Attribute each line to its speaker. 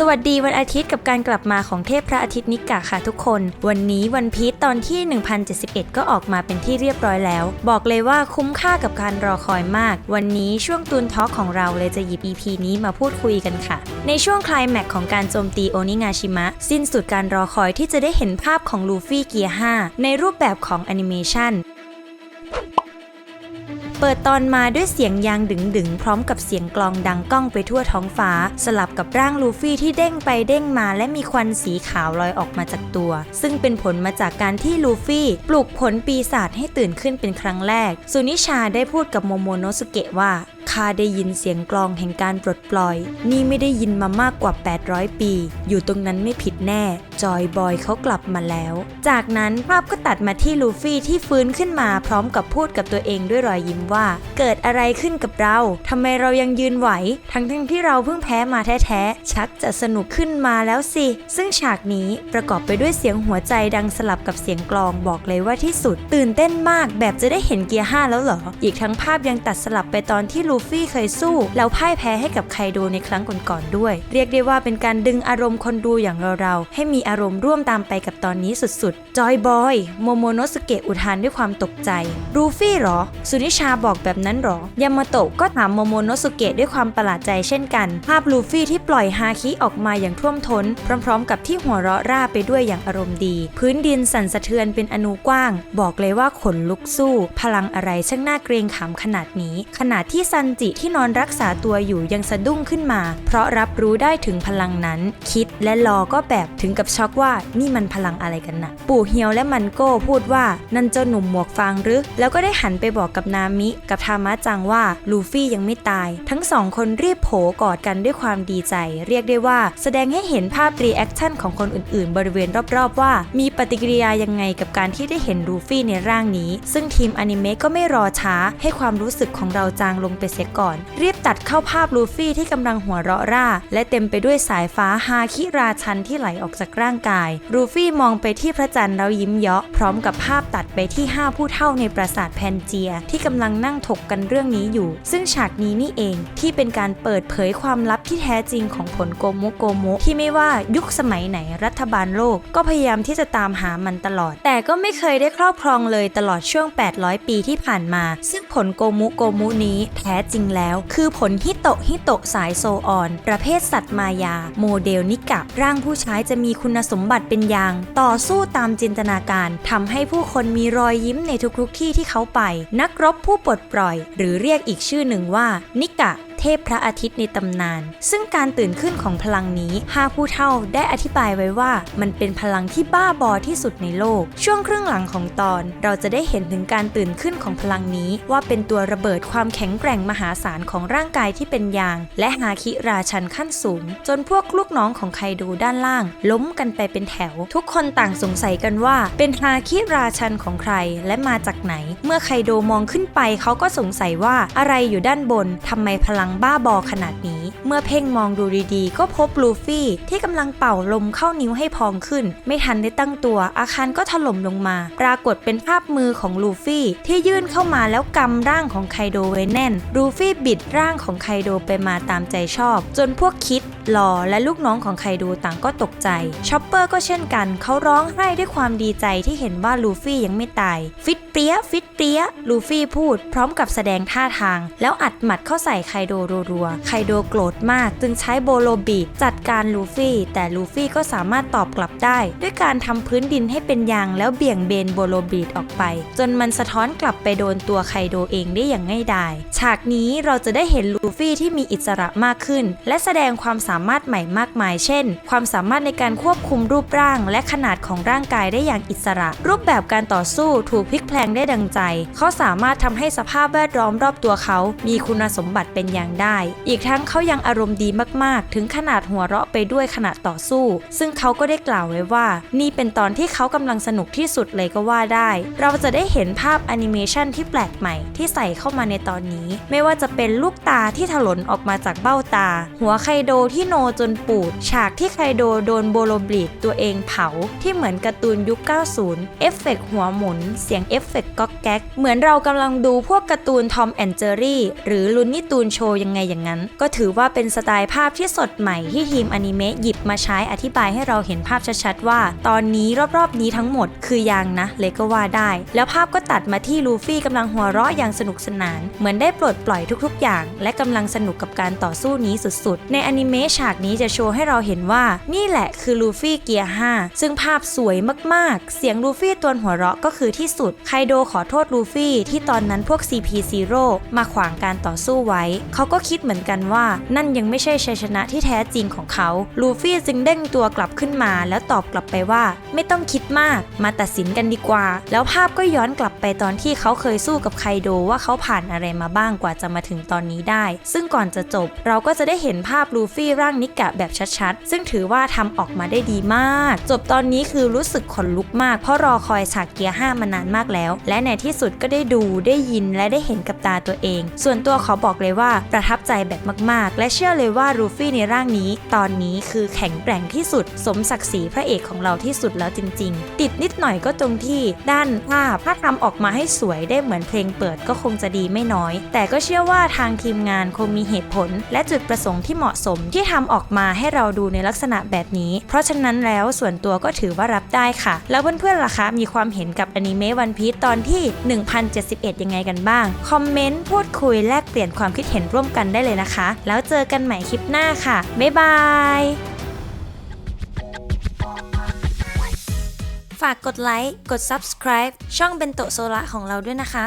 Speaker 1: สวัสดีวันอาทิตย์กับการกลับมาของเทพพระอาทิตย์นิกะค่ะทุกคนวันนี้วันพีชตอนที่ 1071 ก็ออกมาเป็นที่เรียบร้อยแล้วบอกเลยว่าคุ้มค่ากับการรอคอยมากวันนี้ช่วงตูนทอล์กของเราเลยจะหยิบ EP นี้มาพูดคุยกันค่ะในช่วงไคลแม็กซ์ของการโจมตีโอนิงาชิมะสิ้นสุดการรอคอยที่จะได้เห็นภาพของลูฟี่เกียร์ 5ในรูปแบบของแอนิเมชันเปิดตอนมาด้วยเสียงยางดึงๆพร้อมกับเสียงกลองดังก้องไปทั่วท้องฟ้าสลับกับร่างลูฟี่ที่เด้งไปเด้งมาและมีควันสีขาวลอยออกมาจากตัวซึ่งเป็นผลมาจากการที่ลูฟี่ปลุกผลปีศาจให้ตื่นขึ้นเป็นครั้งแรกซุนิชาได้พูดกับโมโมโนสุเกะว่าข้าได้ยินเสียงกลองแห่งการปลดปล่อยนี่ไม่ได้ยินมามากกว่า800ปีอยู่ตรงนั้นไม่ผิดแน่จอยบอยเขากลับมาแล้วจากนั้นภาพก็ตัดมาที่ลูฟี่ที่ฟื้นขึ้นมาพร้อมกับพูดกับตัวเองด้วยรอยยิ้มว่าเกิดอะไรขึ้นกับเราทำไมเรายังยืนไหวทั้งที่เราเพิ่งแพ้มาแท้ๆชักจะสนุกขึ้นมาแล้วสิซึ่งฉากนี้ประกอบไปด้วยเสียงหัวใจดังสลับกับเสียงกลองบอกเลยว่าที่สุดตื่นเต้นมากแบบจะได้เห็นเกียร์ 5แล้วเหรออีกทั้งภาพยังตัดสลับไปตอนที่ลูฟี่เคยสู้แล้วพ่ายแพ้ให้กับไคโดในครั้งก่อนๆด้วยเรียกได้ว่าเป็นการดึงอารมณ์คนดูอย่างเราๆให้มีอารมณ์ร่วมตามไปกับตอนนี้สุดๆจอยบอยโมโมโนสุเกะอุทานด้วยความตกใจลูฟี่หรอซุนิชาบอกแบบนั้นหรอยามาโตะก็ถามโมโมโนสุเกะด้วยความประหลาดใจเช่นกันภาพลูฟี่ที่ปล่อยฮาคิออกมาอย่างท่วมท้นพร้อมๆกับที่หัวเราะร่าไปด้วยอย่างอารมณ์ดีพื้นดินสั่นสะเทือนเป็นอนูกว้างบอกเลยว่าขนลุกสู้พลังอะไรช่างน่าเกรงขามขนาดนี้ขณะที่ซันจิที่นอนรักษาตัวอยู่ยังสะดุ้งขึ้นมาเพราะรับรู้ได้ถึงพลังนั้นคิดและรอก็แบบถึงกับช็อกว่านี่มันพลังอะไรกันนะปู่เฮียวและมันโก้พูดว่านั่นเจ้าหนุ่มหมวกฟางหรือแล้วก็ได้หันไปบอกกับนามิกับทามะจังว่าลูฟี่ยังไม่ตายทั้งสองคนรีบโผกอดกันด้วยความดีใจเรียกได้ว่าแสดงให้เห็นภาพรีแอคชั่นของคนอื่นๆบริเวณรอบๆว่ามีปฏิกิริยายังไงกับการที่ได้เห็นลูฟี่ในร่างนี้ซึ่งทีมอนิเมะก็ไม่รอช้าให้ความรู้สึกของเราจางลงไปเสียก่อนรีบตัดเข้าภาพลูฟี่ที่กำลังหัวเราะร่าและเต็มไปด้วยสายฟ้าฮาคิราชันที่ไหลออกจากร่างกายลูฟี่มองไปที่พระจันทร์แล้วยิ้มเยาะพร้อมกับภาพตัดไปที่5ผู้เฒ่าในปราสาทแพนเจียที่กำลังนั่งถกกันเรื่องนี้อยู่ซึ่งฉากนี้นี่เองที่เป็นการเปิดเผยความลับที่แท้จริงของผลโกโมที่ไม่ว่ายุคสมัยไหนรัฐบาลโลกก็พยายามที่จะตามหามันตลอดแต่ก็ไม่เคยได้ครอบครองเลยตลอดช่วง800ปีที่ผ่านมาซึ่งผลโกโมนี้แท้จริงแล้วคือผลฮิโตะสายโซออนประเภทสัตว์มายาโมเดลนิกะร่างผู้ใช้จะมีคุณสมบัติเป็นยางต่อสู้ตามจินตนาการทำให้ผู้คนมีรอยยิ้มในทุกๆที่ที่เขาไปนักรบผู้ปลดปล่อยหรือเรียกอีกชื่อหนึ่งว่านิกะเทพพระอาทิตย์ในตำนานซึ่งการตื่นขึ้นของพลังนี้5ผู้เฒ่าได้อธิบายไว้ว่ามันเป็นพลังที่บ้าบอที่สุดในโลกช่วงครึ่งหลังของตอนเราจะได้เห็นถึงการตื่นขึ้นของพลังนี้ว่าเป็นตัวระเบิดความแข็งแกร่งมหาศาลของร่างกายที่เป็นยางและฮาคิราชันขั้นสูงจนพวกลูกน้องของไคโดด้านล่างล้มกันไปเป็นแถวทุกคนต่างสงสัยกันว่าเป็นฮาคิราชันของใครและมาจากไหนเมื่อไคโดมองขึ้นไปเขาก็สงสัยว่าอะไรอยู่ด้านบนทำไมพลังบ้าบอขนาดนี้เมื่อเพ่งมองดูดีๆก็พบลูฟี่ที่กำลังเป่าลมเข้านิ้วให้พองขึ้นไม่ทันได้ตั้งตัวอาคารก็ถล่มลงมาปรากฏเป็นภาพมือของลูฟี่ที่ยื่นเข้ามาแล้วกำร่างของไคโดไว้แน่นลูฟี่บิดร่างของไคโดไปมาตามใจชอบจนพวกคิดลอและลูกน้องของไคโดต่างก็ตกใจชอปเปอร์ก็เช่นกันเขาร้องไห้ด้วยความดีใจที่เห็นว่าลูฟี่ยังไม่ตายฟิตเปรี้ยลูฟี่พูดพร้อมกับแสดงท่าทางแล้วอัดหมัดเข้าใส่ไคโดรัวๆไคโดโกรธมากจึงใช้โบโลบีดจัดการลูฟี่แต่ลูฟี่ก็สามารถตอบกลับได้ด้วยการทำพื้นดินให้เป็นยางแล้วเบี่ยงเบนโบโลบีดออกไปจนมันสะท้อนกลับไปโดนตัวไคโดเองได้อย่างง่ายดายฉากนี้เราจะได้เห็นลูฟี่ที่มีอิสระมากขึ้นและแสดงความสามารถใหม่มากมายเช่นความสามารถในการควบคุมรูปร่างและขนาดของร่างกายได้อย่างอิสระรูปแบบการต่อสู้ถูกพลิกแพลงได้ดังใจเขาสามารถทำให้สภาพแวดล้อมรอบตัวเขามีคุณสมบัติเป็นอย่างได้อีกทั้งเขายังอารมณ์ดีมากๆถึงขนาดหัวเราะไปด้วยขณะต่อสู้ซึ่งเขาก็ได้กล่าวไว้ว่านี่เป็นตอนที่เขากำลังสนุกที่สุดเลยก็ว่าได้เราจะได้เห็นภาพแอนิเมชันที่แปลกใหม่ที่ใส่เข้ามาในตอนนี้ไม่ว่าจะเป็นลูกตาที่ถลนออกมาจากเบ้าตาหัวไคโดที่ โนจนปูดฉากที่ไคโดโดนโบโลบลีดตัวเองเผาที่เหมือนการ์ตูนยุค 90 เอฟเฟกต์หัวหมุนเสียงเอฟเฟกต์ก๊อกแก๊กเหมือนเรากำลังดูพวกการ์ตูนทอมแอนด์เจอรี่หรือลูนี่ตูนโชว์ยังไงอย่างนั้นก็ถือว่าเป็นสไตล์ภาพที่สดใหม่ที่ทีมอนิเมะหยิบมาใช้อธิบายให้เราเห็นภาพชัดๆว่าตอนนี้รอบๆนี้ทั้งหมดคือยางนะเลยก็ว่าได้แล้วภาพก็ตัดมาที่ลูฟี่กำลังหัวเราะอย่างสนุกสนานเหมือนได้ปลดปล่อยทุกๆอย่างและกำลังสนุกกับการต่อสู้นี้สุดๆในอนิเมะฉากนี้จะโชว์ให้เราเห็นว่านี่แหละคือลูฟี่เกียร์ 5ซึ่งภาพสวยมากๆเสียงลูฟี่ตัวหัวเราะก็คือที่สุดไคโดขอโทษลูฟี่ที่ตอนนั้นพวก CP0 มาขวางการต่อสู้ไว้เขาก็คิดเหมือนกันว่านั่นยังไม่ใช่ชัยชนะที่แท้จริงของเขาลูฟี่จึงเด้งตัวกลับขึ้นมาแล้วตอบกลับไปว่าไม่ต้องคิดมากมาตัดสินกันดีกว่าแล้วภาพก็ย้อนกลับไปตอนที่เขาเคยสู้กับไคโดว่าเขาผ่านอะไรมาบ้างกว่าจะมาถึงตอนนี้ได้ซึ่งก่อนจะจบเราก็จะได้เห็นภาพลูฟี่ร่างนิกะแบบชัดๆซึ่งถือว่าทำออกมาได้ดีมากจบตอนนี้คือรู้สึกขนลุกมากเพราะรอคอยฉากเกียร์ 5มานานมากแล้วและในที่สุดก็ได้ดูได้ยินและได้เห็นกับตาตัวเองส่วนตัวขอบอกเลยว่าประทับใจแบบมากๆและเชื่อเลยว่าลูฟี่ในร่างนี้ตอนนี้คือแข็งแกร่งที่สุดสมศักดิ์ศรีพระเอกของเราที่สุดแล้วจริงๆติดนิดหน่อยก็ตรงที่ด้านภาพถ้าทำออกมาให้สวยได้เหมือนเพลงเปิดก็คงจะดีไม่น้อยแต่ก็เชื่อว่าทางทีมงานคงมีเหตุผลและจุดประสงค์ที่เหมาะสมที่ทำออกมาให้เราดูในลักษณะแบบนี้เพราะฉะนั้นแล้วส่วนตัวก็ถือว่ารับได้ค่ะแล้วเพื่อนๆล่ะคะมีความเห็นกับอนิเมะวันพีซตอนที่ 1071 ยังไงกันบ้างคอมเมนต์พูดคุยแลกเปลี่ยนความคิดเห็นร่วมกันได้เลยนะคะแล้วเจอกันใหม่คลิปหน้าค่ะบ๊ายบายฝากกดไลค์กด Subscribe ช่องเบนโตะโซระของเราด้วยนะคะ